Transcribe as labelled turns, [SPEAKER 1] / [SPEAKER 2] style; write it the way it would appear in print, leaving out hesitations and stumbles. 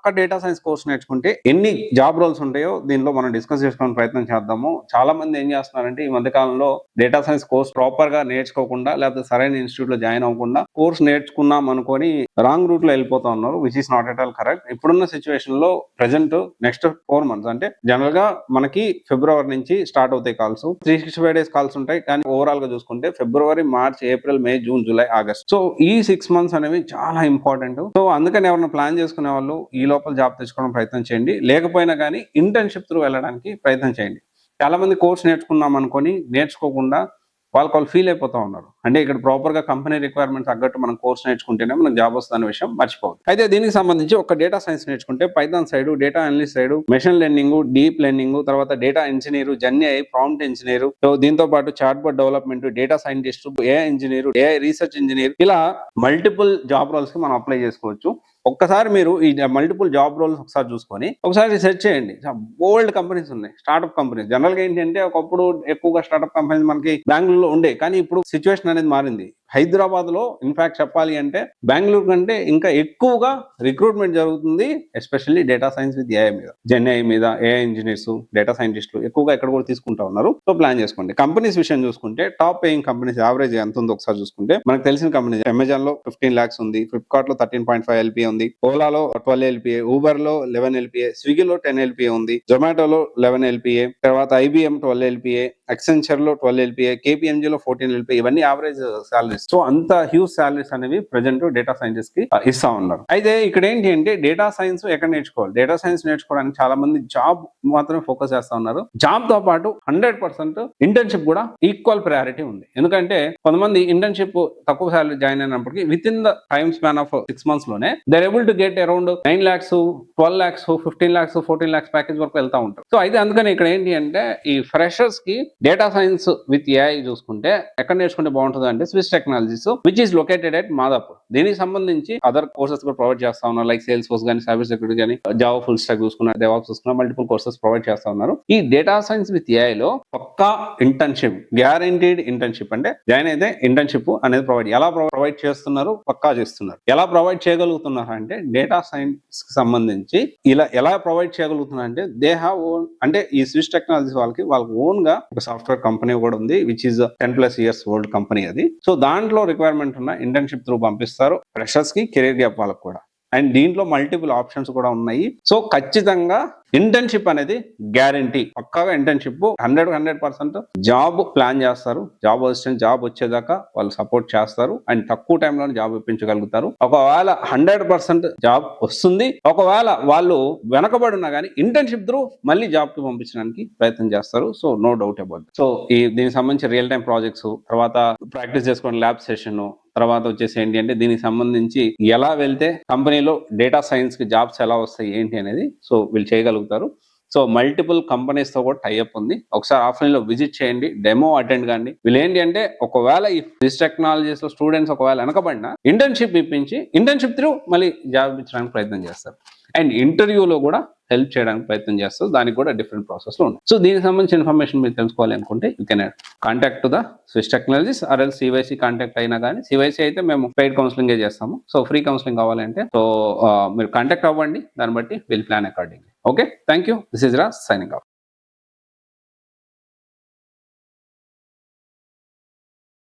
[SPEAKER 1] ఒక్క data science course నేర్చుకుంటే ఎన్ని జాబ్ రోల్స్ ఉంటాయో దీనిలో మనం డిస్కస్ చేసుకునే ప్రయత్నం చేద్దాము. చాలా మంది ఏం చేస్తున్నారంటే ఈ మధ్య కాలంలో డేటా సైన్స్ కోర్స్ ప్రాపర్ గా నేర్చుకోకుండా, లేకపోతే సరైన ఇన్స్టిట్యూట్ లో జాయిన్ అవ్వకుండా కోర్స్ నేర్చుకున్నాం అనుకొని రాంగ్ రూట్ లో వెళ్ళిపోతా ఉన్నారు, which is not at all correct. ఇప్పుడున్న సిచ్యువేషన్ లో ప్రెసెంట్ నెక్స్ట్ 4 months అంటే జనరల్ గా మనకి ఫిబ్రవరి నుంచి స్టార్ట్ అవుతాయి కాల్స్. 365 days కాల్స్ ఉంటాయి. కానీ ఓవరాల్ గా చూసుకుంటే ఫిబ్రవరి, మార్చ్, ఏప్రిల్, మే, జూన్, జూలై, ఆగస్ట్. సో ఈ 6 months అనేవి చాలా ఇంపార్టెంట్. సో అందుకని ఎవరైనా ప్లాన్ చేసుకునే వాళ్ళు ఈ లోపల జాబ్ తెచ్చుకోవడం ప్రయత్నం చేయండి. లేకపోయినా కానీ ఇంటర్న్షిప్ త్రూ వెళ్ళడానికి ప్రయత్నం చేయండి. చాలా మంది కోర్స్ నేర్చుకున్నాం అనుకొని నేర్చుకోకుండా వాళ్ళు ఫీల్ అయిపోతా ఉన్నారు. అంటే ఇక్కడ ప్రాపర్ గా కంపెనీ రిక్వైర్మెంట్స్ తగ్గట్టు మనం కోర్స్ నేర్చుకుంటేనే మనకు జాబ్ వస్తుందనే విషయం మర్చిపోవద్దు. అయితే దీనికి సంబంధించి ఒక డేటా సైన్స్ నేర్చుకుంటే Python side, data analyst side, machine learning, deep learning, తర్వాత data engineer, gen AI, prompt engineer, దీంతో పాటు chat board development, data scientist, AI engineer, AI research engineer, ఇలా మల్టిపుల్ జాబ్ రోల్స్ కి మనం అప్లై చేసుకోవచ్చు. ఒక్కసారి మీరు ఈ మల్టిపుల్ జాబ్ రోల్స్ ఒకసారి చూసుకొని ఒకసారి సెర్చ్ చేయండి. బోల్డ్ కంపెనీస్ ఉన్నాయి, స్టార్ట్అప్ కంపెనీస్. జనరల్ గా ఏంటంటే ఒకప్పుడు ఎక్కువగా స్టార్ట్అప్ కంపెనీస్ మనకి బెంగళూరులో ఉండే, కానీ ఇప్పుడు సిచ్యువేషన్ అనేది మారింది. హైదరాబాద్ లో ఇన్ఫాక్ట్ చెప్పాలి అంటే బెంగళూరు కంటే ఇంకా ఎక్కువగా రిక్రూట్మెంట్ జరుగుతుంది, especially data science with AI మీద, జెన్ఐ మీద. ఏఐ ఇంజనీర్స్, డేటా సైంటిస్టులు ఎక్కువగా ఇక్కడ కూడా తీసుకుంటా ఉన్నారు. సో ప్లాన్ చేసుకోండి. కంపెనీస్ విషయం చూసుకుంటే టాప్ పేయింగ్ కంపెనీస్ యావరేజ్ ఎంత ఉందో ఒకసారి చూసుకుంటే మనకు తెలిసిన కంపెనీస్ అమెజాన్ లో 15 lakhs ఉంది, ఫ్లిప్కార్ట్ లో 13.5 LPA ఉంది, ఓలాలో 12 LPA, ఊబర్ లో 11 LPA, స్విగ్గీలో 10 LPA ఉంది, జొమాటోలో 11 LPA, తర్వాత IBM 12 LPA, ఎక్సెంచర్ లో 12 LPA, KPMG లో 14 LPA. ఇవన్నీ యావరేజ్ సాలరీస్. సో అంత హ్యూజ్ సాలరీస్ అనేవి ప్రెజెంట్ డేటా సైంటిస్ట్ కి ఇస్తా ఉన్నారు. అయితే ఇక్కడ ఏంటి అంటే డేటా సైన్స్ ఎక్కడ నేర్చుకోవాలి? డేటా సైన్స్ నేర్చుకోవడానికి చాలా మంది జాబ్ మాత్రమే ఫోకస్ చేస్తా ఉన్నారు. జాబ్ తో పాటు 100% ఇంటర్న్షిప్ కూడా ఈక్వల్ ప్రయారిటీ ఉంది. ఎందుకంటే కొంతమంది ఇంటర్న్షిప్ తక్కువ సాలరీ జాయిన్ అయినప్పటికీ within the time span of 6 months లోనే they are able to get around 9 lakhs, 12 lakhs, 15 lakhs, 14 lakhs package వరకు వెళ్తా ఉంటారు. సో అయితే అందుకని ఇక్కడ ఏంటి అంటే ఈ ఫ్రెషర్స్ కి డేటా సైన్స్ విత్ ఏఐ చూసుకుంటే ఎక్కడ నేర్చుకుంటే బాగుంటుంది అంటే Swiss technologies, which is located at Madhapur. దీనికి సంబంధించి అదర్ కోర్సెస్ కూడా ప్రొవైడ్ చేస్తా ఉన్నారు, లైక్ సేల్స్ ఫోర్స్ కానీ, సైబర్ సెక్యూరిటీ కానీ, జావా ఫుల్ స్టాక్ చూసుకున్నా, డెవాప్స్ చూసుకున్నా, మల్టిపుల్ కోర్సెస్ ప్రొవైడ్ చేస్తా ఉన్నారు. ఈ డేటా సైన్స్ విత్ ఏఐ లో పక్కా ఇంటర్న్షిప్, గ్యారంటీడ్ ఇంటర్న్షిప్, అంటే జాయిన్ అయితే ఇంటర్న్షిప్ అనేది ఎలా ప్రొవైడ్ చేస్తున్నారు, పక్కా చేస్తున్నారు. ఎలా ప్రొవైడ్ చేయగలుగుతున్నారు అంటే డేటా సైన్స్ కి సంబంధించి ఎలా ప్రొవైడ్ చేయగలుగుతున్నారు అంటే దే హ్యావ్ ఓన్, అంటే ఈ స్విస్ టెక్నాలజీస్ వాళ్ళకి ఓన్ గా ఒక సాఫ్ట్వేర్ కంపెనీ కూడా ఉంది, which is 10+ years old company అది. సో దాంట్లో రిక్వైర్మెంట్ ఉన్న ఇంటర్న్షిప్ త్రూ పంపిస్తారు ఫ్రెషర్స్ కి, కెరీర్ గ్యాప్ వాళ్ళకి కూడా. అండ్ దీంట్లో మల్టిపుల్ ఆప్షన్స్ కూడా ఉన్నాయి. సో ఖచ్చితంగా ఇంటర్న్షిప్ అనేది గ్యారంటీ, పక్కాగా ఇంటర్న్షిప్ 100% జాబ్ ప్లాన్ చేస్తారు. జాబ్ అసిస్టెంట్ జాబ్ వచ్చేదాకా వాళ్ళు సపోర్ట్ చేస్తారు అండ్ తక్కువ టైంలో జాబ్ ఇప్పించగలుగుతారు. ఒకవేళ 100% జాబ్ వస్తుంది, ఒకవేళ వాళ్ళు వెనకబడి ఉన్నా కానీ ఇంటర్న్షిప్ త్రూ మళ్ళీ జాబ్ కి పంపించడానికి ప్రయత్నం చేస్తారు. So no doubt about. So దీనికి సంబంధించి రియల్ టైం ప్రాజెక్ట్స్, తర్వాత ప్రాక్టీస్ చేసుకోండి ల్యాబ్ సెషన్, తర్వాత వచ్చేసి ఏంటి అంటే దీనికి సంబంధించి ఎలా వెళ్తే కంపెనీలో డేటా సైన్స్ కి జాబ్స్ ఎలా వస్తాయి ఏంటి అనేది సో వీళ్ళు చేయగలుగుతారు. సో మల్టిపుల్ కంపెనీస్ తో కూడా టైఅప్ ఉంది. ఒకసారి ఆఫ్లైన్ లో విజిట్ చేయండి, డెమో అటెండ్ కండి. వీళ్ళు ఏంటి అంటే ఒకవేళ ఈ ఫిజిక్స్ టెక్నాలజీస్ లో స్టూడెంట్స్ ఒకవేళ వెనకబడినా ఇంటర్న్షిప్ ఇప్పించి ఇంటర్న్షిప్ త్రూ మళ్ళీ జాబ్ ఇప్పించడానికి ప్రయత్నం చేస్తారు. అండ్ ఇంటర్వ్యూలో కూడా హెల్ప్ చేయడానికి ప్రయత్నం చేస్తారు. దానికి కూడా డిఫరెంట్ ప్రాసెస్ లో ఉన్నాయి. సో దీనికి సంబంధించిన ఇన్ఫర్మేషన్ మీరు తెలుసుకోవాలి అనుకుంటే you can contact to the Swiss technologies or else CYC contact అయినా కానీ, CYC అయితే మేము పెయిడ్ కౌన్సిలింగ్ చేస్తాము. సో ఫ్రీ కౌన్సిలింగ్ కావాలంటే సో మీరు కాంటాక్ట్ అవ్వండి, దాన్ని బట్టి will plan according. Okay, thank you. This is Raj signing off.